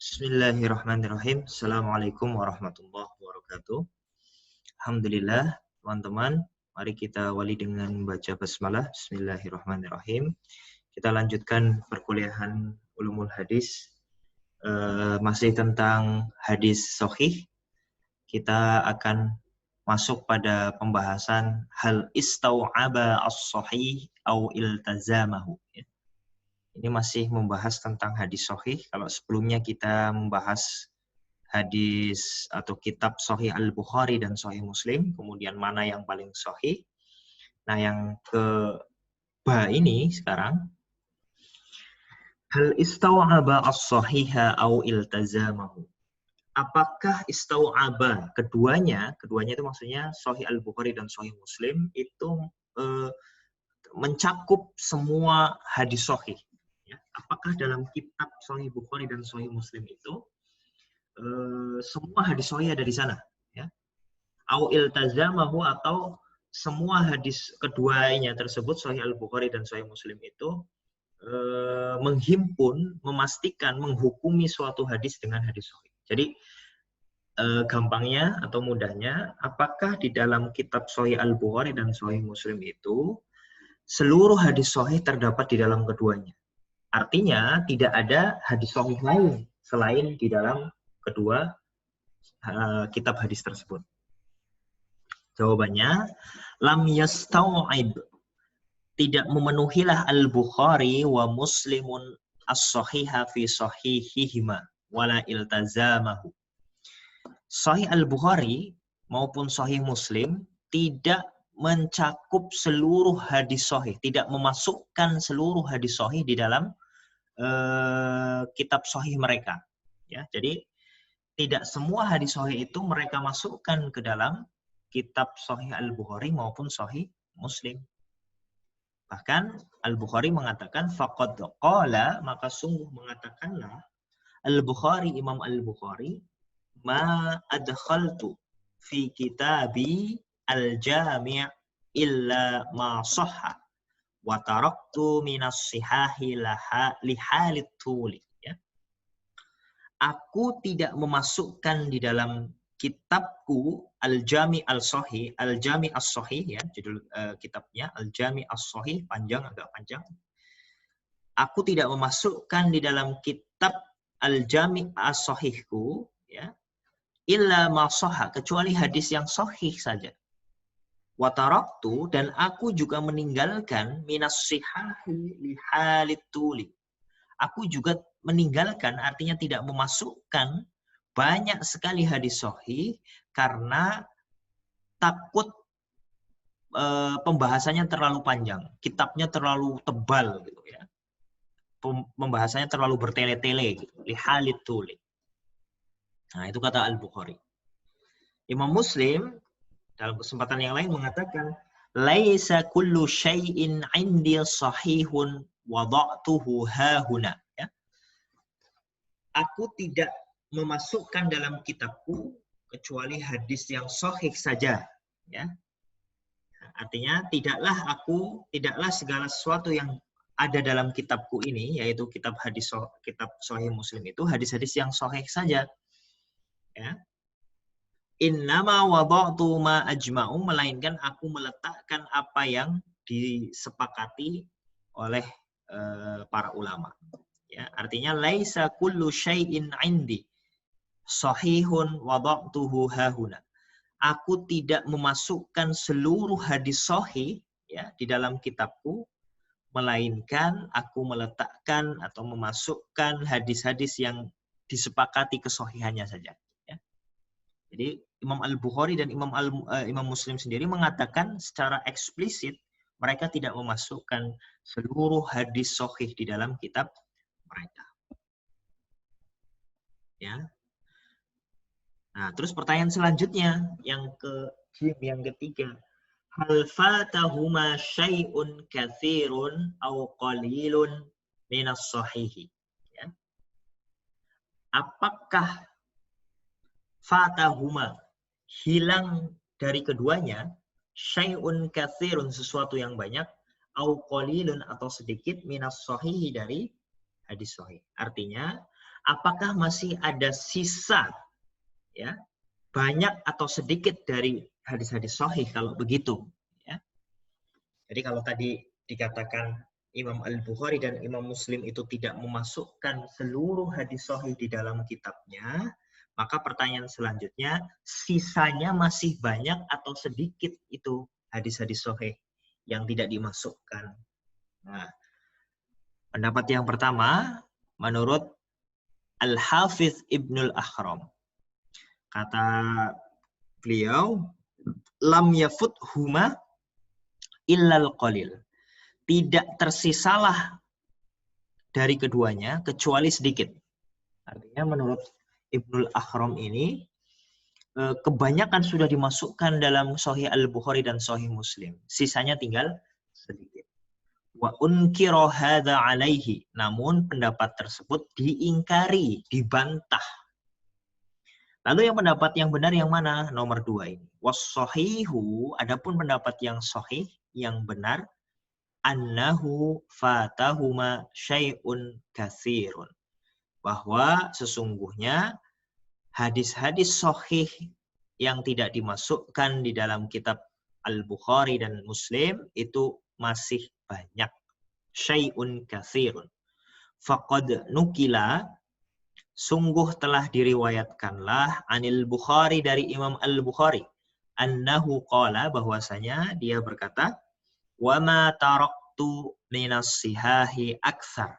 Bismillahirrahmanirrahim. Assalamualaikum warahmatullahi wabarakatuh. Alhamdulillah, teman-teman. Mari kita awali dengan membaca basmalah. Bismillahirrahmanirrahim. Kita lanjutkan perkuliahan ulumul hadis. Masih tentang hadis sahih. Kita akan masuk pada pembahasan hal istau'aba as-sahih au iltazamahu. Ini masih membahas tentang hadis sahih. Kalau sebelumnya kita membahas hadis atau kitab Sahih Al-Bukhari dan Sahih Muslim, kemudian mana yang paling sahih. Nah, yang ini sekarang, hal istau'aba as-sahiha au iltazamahu. Apakah istau'aba keduanya itu maksudnya Sahih Al-Bukhari dan Sahih Muslim itu mencakup semua hadis sahih. Ya, apakah dalam kitab Sahih Bukhari dan Sahih Muslim itu semua hadis sahih ada di sana? Ya. Au iltazamahu, atau semua hadis keduanya tersebut, Sahih Al-Bukhari dan Sahih Muslim itu menghimpun, memastikan, menghukumi suatu hadis dengan hadis sahih. Jadi gampangnya atau mudahnya, apakah di dalam kitab Sahih Al-Bukhari dan Sahih Muslim itu seluruh hadis sahih terdapat di dalam keduanya? Artinya tidak ada hadis sahih lain selain di dalam kedua kitab hadis tersebut. Jawabannya, lam yastau'ib, tidak memenuhilah Al-Bukhari wa Muslimun as-sahiha fi sahihihima wala iltazamahu. Sahih Al-Bukhari maupun Sahih Muslim tidak mencakup seluruh hadis sahih, tidak memasukkan seluruh hadis sahih di dalam kitab sahih mereka. Ya, jadi tidak semua hadis sahih itu mereka masukkan ke dalam kitab Sahih Al-Bukhari maupun Sahih Muslim. Bahkan Al-Bukhari mengatakan faqad qala, maka sungguh mengatakanlah Al-Bukhari, Imam Al-Bukhari, ma adkhaltu fi kitabi al-jami' illa ma sahha wa taraktu minas sihahi lihalit tuli. Ya. Aku tidak memasukkan di dalam kitabku Al-Jami' Al-Sahih, Al-Jami' As-Sahih, ya, judul kitabnya Al-Jami' As-Sahih, panjang, agak panjang. Aku tidak memasukkan di dalam kitab Al-Jami' As-Sahihku, ya, illa ma sahha, kecuali hadis yang sahih saja. Wa taraktu, dan aku juga meninggalkan minas sihahi lihalit tuli. Aku juga meninggalkan, artinya tidak memasukkan banyak sekali hadis sahih karena takut pembahasannya terlalu panjang, kitabnya terlalu tebal gitu ya. Pembahasannya terlalu bertele-tele gitu, lihalit tuli. Nah, itu kata Al-Bukhari. Imam Muslim dalam kesempatan yang lain mengatakan, laisa kullu syai'in 'indi sahihun wada'tuhu hahuna. Ya. Aku tidak memasukkan dalam kitabku kecuali hadis yang sahih saja. Ya. Artinya tidaklah segala sesuatu yang ada dalam kitabku ini, yaitu kitab Sahih Muslim itu hadis-hadis yang sahih saja. Ya. Innama wada'tu ma ajma'u, melainkan aku meletakkan apa yang disepakati oleh para ulama. Ya, artinya laisa kullu syai'in 'indi sahihun wada'tuhu hahuna. Aku tidak memasukkan seluruh hadis sahih, ya, di dalam kitabku, melainkan aku meletakkan atau memasukkan hadis-hadis yang disepakati kesahihannya saja. Jadi Imam Al-Bukhari dan Imam Muslim sendiri mengatakan secara eksplisit mereka tidak memasukkan seluruh hadis sahih di dalam kitab mereka. Ya. Nah, terus pertanyaan selanjutnya yang ketiga, hal fatahuma syai'un katsirun aw qalilun minas sahihi. Ya. Apakah fatahuma, hilang dari keduanya, syai'un katsirun, sesuatu yang banyak, au qalilun, atau sedikit, minas sahihi, dari hadis sahih. Artinya, apakah masih ada sisa, ya, banyak atau sedikit dari hadis-hadis sahih kalau begitu, ya. Jadi kalau tadi dikatakan Imam Al-Bukhari dan Imam Muslim itu tidak memasukkan seluruh hadis sahih di dalam kitabnya, maka pertanyaan selanjutnya, sisanya masih banyak atau sedikit itu hadis-hadis sahih yang tidak dimasukkan. Nah, pendapat yang pertama, menurut Al-Hafiz Ibnul Akhram. Kata beliau, lam yafut huma illal qalil. Tidak tersisalah dari keduanya kecuali sedikit. Artinya menurut Ibnul Akhram ini, kebanyakan sudah dimasukkan dalam Sahih Al-Bukhari dan Sahih Muslim. Sisanya tinggal sedikit. Wa unkira hadza alaihi. Namun pendapat tersebut diingkari, dibantah. Lalu yang pendapat yang benar yang mana? Nomor 2 ini. Was-sahihu, adapun pendapat yang sahih, yang benar, annahu fatahuma syai'un katsirun. Bahwa sesungguhnya hadis-hadis sahih yang tidak dimasukkan di dalam kitab Al-Bukhari dan Muslim itu masih banyak. Syai'un katsirun. Faqad nukila, sungguh telah diriwayatkanlah anil Bukhari dari Imam Al-Bukhari. Annahu qala, bahwasanya dia berkata, wa ma taraktu minas sihahi aktsar.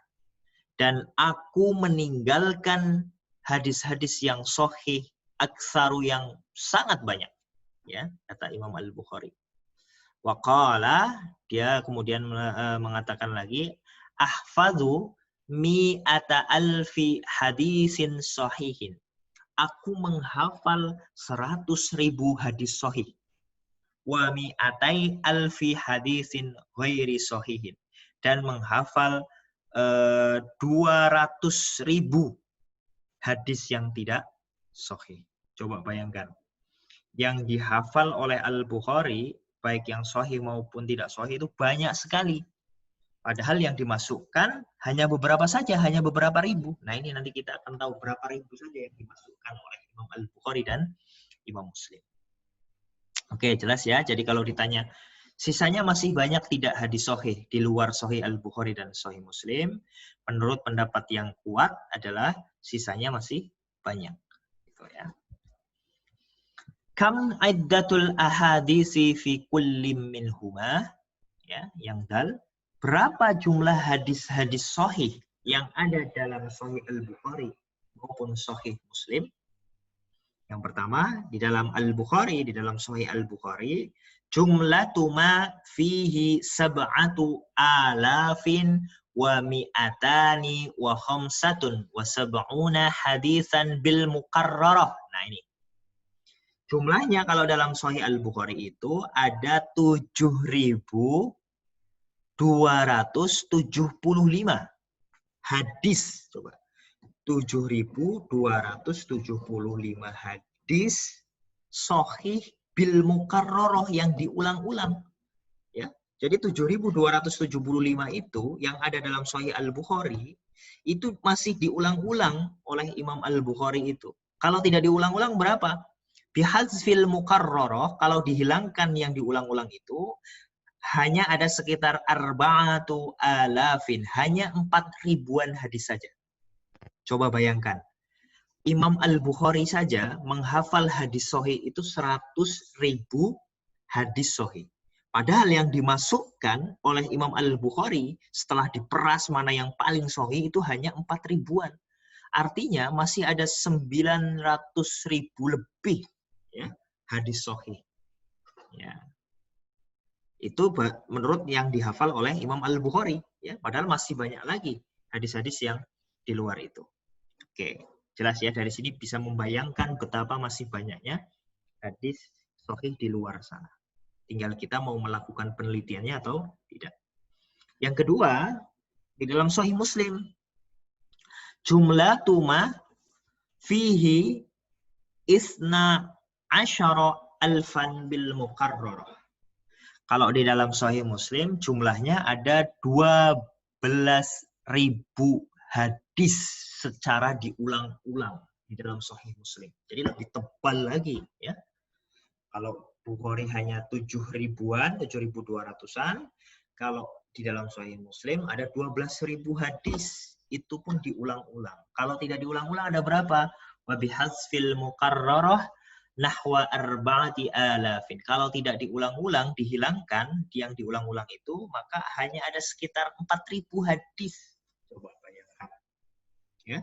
Dan aku meninggalkan hadis-hadis yang sahih aktsaru yang sangat banyak. Ya, kata Imam Al-Bukhari. Wa qala, dia kemudian mengatakan lagi, ahfadzu mi'ata alfi hadisin sahihin. Aku menghafal 100.000 hadis sahih. Wa mi'atai alfi hadisin ghairi sahihin. Dan menghafal 200.000 hadis yang tidak sahih. Coba bayangkan. Yang dihafal oleh Al-Bukhari, baik yang sahih maupun tidak sahih, itu banyak sekali. Padahal yang dimasukkan hanya beberapa saja, hanya beberapa ribu. Nah ini nanti kita akan tahu berapa ribu saja yang dimasukkan oleh Imam Al-Bukhari dan Imam Muslim. Oke, jelas ya. Jadi kalau ditanya, sisanya masih banyak tidak hadis sahih di luar Sahih Al-Bukhari dan Sahih Muslim, menurut pendapat yang kuat adalah sisanya masih banyak. Gitu ya. Kam iddatul ahadisi fi kulli minhuma, ya, yang dal. Berapa jumlah hadis-hadis sahih yang ada dalam Sahih Al-Bukhari maupun Sahih Muslim? Yang pertama, di dalam Al-Bukhari, di dalam Sahih Al-Bukhari, jumlatu ma fihi sab'atu alafin wa mi'atani wa khamsatun wa sab'una hadisan bil muqarrarah. Nah ini. Jumlahnya kalau dalam Sahih Al-Bukhari itu ada 7.275 hadis. Coba. 7.275 hadis sahih bil mukarrarah yang diulang-ulang. Ya. Jadi 7.275 itu yang ada dalam Sahih Al-Bukhari itu masih diulang-ulang oleh Imam Al-Bukhari itu. Kalau tidak diulang-ulang berapa? Bihadzfil mukarrarah, kalau dihilangkan yang diulang-ulang itu hanya ada sekitar 4.000, hanya 4.000-an hadis saja. Coba bayangkan, Imam Al-Bukhari saja menghafal hadis sahih itu 100.000 hadis sahih. Padahal yang dimasukkan oleh Imam Al-Bukhari setelah diperas mana yang paling sahih itu hanya 4.000-an. Artinya masih ada 900.000 lebih, ya, hadis sahih. Ya. Itu menurut yang dihafal oleh Imam Al-Bukhari, ya, padahal masih banyak lagi hadis-hadis yang di luar itu. Oke, jelas ya, dari sini bisa membayangkan betapa masih banyaknya hadis sahih di luar sana. Tinggal kita mau melakukan penelitiannya atau tidak. Yang kedua, di dalam Sahih Muslim, jumlah tuma fihi isna asyara alfan bil muqarrarah. Kalau di dalam Sahih Muslim jumlahnya ada 12.000 hadis secara diulang-ulang di dalam Sahih Muslim. Jadi lebih tebal lagi ya. Kalau Bukhari hanya 7 ribuan, 7.200-an, kalau di dalam Sahih Muslim ada 12.000 hadis. Itu pun diulang-ulang. Kalau tidak diulang-ulang ada berapa? Wa bihadzfil muqarrarah nahwa 4,000. Kalau tidak diulang-ulang, dihilangkan yang diulang-ulang itu, maka hanya ada sekitar 4.000 hadis. Coba bayangkan. Ya.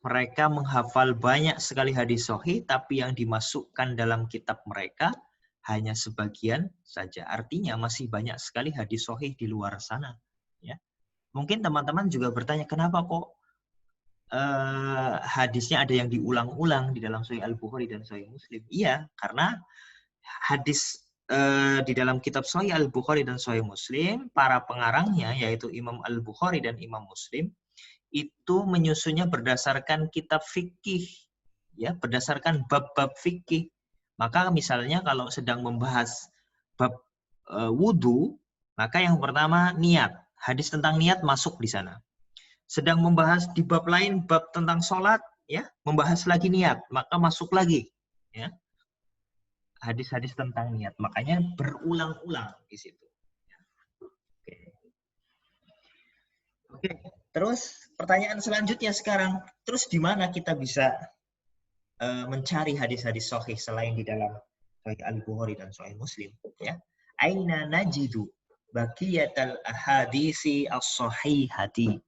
Mereka menghafal banyak sekali hadis sahih, tapi yang dimasukkan dalam kitab mereka hanya sebagian saja. Artinya masih banyak sekali hadis sahih di luar sana. Ya. Mungkin teman-teman juga bertanya, kenapa kok hadisnya ada yang diulang-ulang di dalam Sahih Al-Bukhari dan Sahih Muslim? Iya, karena hadis di dalam kitab Sahih Al-Bukhari dan Sahih Muslim, para pengarangnya yaitu Imam Al-Bukhari dan Imam Muslim itu menyusunnya berdasarkan kitab fikih, ya, berdasarkan bab-bab fikih. Maka misalnya kalau sedang membahas bab wudu, maka yang pertama niat, hadis tentang niat masuk di sana. Sedang membahas di bab lain, bab tentang sholat, ya, membahas lagi niat, maka masuk lagi, ya, hadis-hadis tentang niat. Makanya berulang-ulang di situ. Oke. Terus pertanyaan selanjutnya sekarang, terus di mana kita bisa mencari hadis-hadis sahih selain di dalam Sahih Al-Bukhari dan Sahih Muslim? Ya, aina najidu baqiyatal ahadisi as-sahihati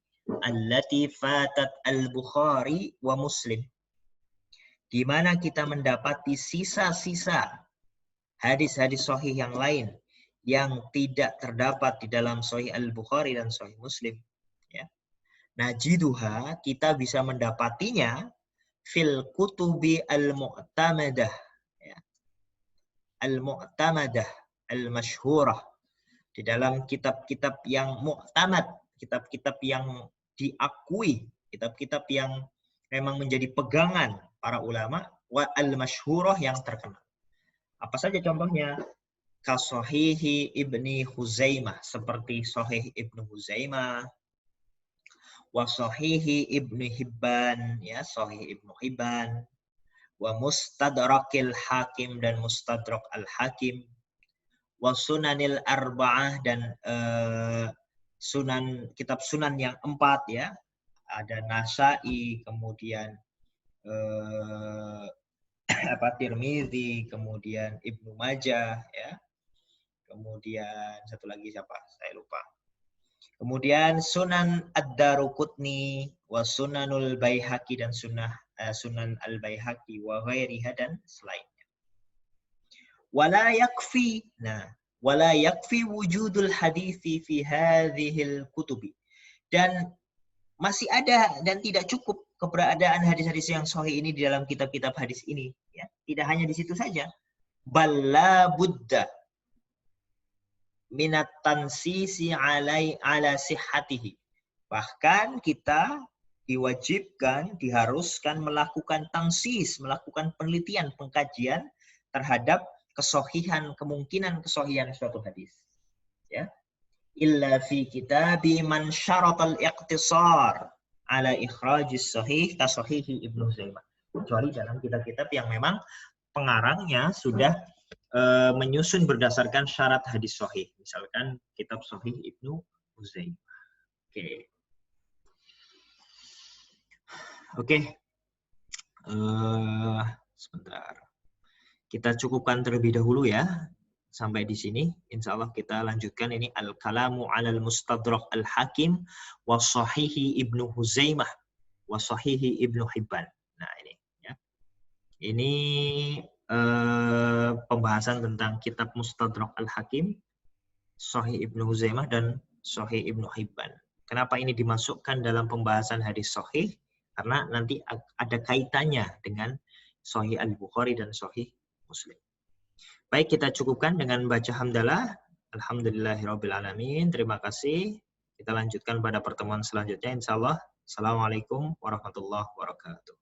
allati fatat Al-Bukhari wa Muslim? Di mana kita mendapati sisa-sisa hadis-hadis sahih yang lain yang tidak terdapat di dalam Sahih Al-Bukhari dan Sahih Muslim? Ya. Najiduha, kita bisa mendapatinya fil kutubi al-mu'tamadah, ya. Al-mu'tamadah, al-masyhurah, di dalam kitab-kitab yang mu'tamad, kitab-kitab yang diakui, kitab-kitab yang memang menjadi pegangan para ulama, wa al-masyhurah, yang terkenal. Apa saja contohnya? Kasahihi Ibni Huzaimah, seperti Sahih Ibnu Huzaimah, wa sahihi Ibnu Hibban, ya, Sahih Ibnu Hibban, wa mustadrakil Hakim, dan mustadrak al-Hakim, wa sunanil arba'ah, dan sunan, kitab sunan yang 4, ya, ada Nasai, kemudian Tirmizi, kemudian Ibnu Majah, ya, kemudian satu lagi siapa? Saya lupa. Kemudian Sunan Ad-Daruqutni wa Sunanul Baihaqi, dan Sunan Al-Baihaqi wa ghairiha, dan selainnya. Wala yakfi. Nah, wala yakfi wujudul hadithi fi hadhil kutubi. Dan masih ada dan tidak cukup keberadaan hadis-hadis yang sahih ini di dalam kitab-kitab hadis ini, ya. Tidak hanya di situ saja. Balla budda minat tansisi ala sihhatihi. Bahkan kita diwajibkan, diharuskan melakukan tansis, melakukan penelitian, pengkajian terhadap kesohihan, kemungkinan kesohihan suatu hadis. Ya. Illa fi kitabi man syaratal iqtisar ala ikhrajis sahih ka sahihi Ibnu Huzaimah. Kecuali dalam kitab-kitab yang memang pengarangnya sudah menyusun berdasarkan syarat hadis sahih. Misalkan kitab Sahih Ibnu Huzaimah. Oke. Sebentar. Kita cukupkan terlebih dahulu ya. Sampai di sini. Insya Allah kita lanjutkan ini al-kalamu alal mustadrak al-hakim wa sahihi Ibnu Huzaimah wa sahihi Ibnu Hibban. Nah ini. Ya. Ini pembahasan tentang kitab Mustadrak Al-Hakim, Sahih Ibnu Huzaimah, dan Sahih Ibnu Hibban. Kenapa ini dimasukkan dalam pembahasan hadis sahih? Karena nanti ada kaitannya dengan Sahih Al-Bukhari dan Sahih Muslim. Baik, kita cukupkan dengan baca hamdalah. Alhamdulillahirabbil alamin. Terima kasih. Kita lanjutkan pada pertemuan selanjutnya insyaallah. Assalamualaikum warahmatullahi wabarakatuh.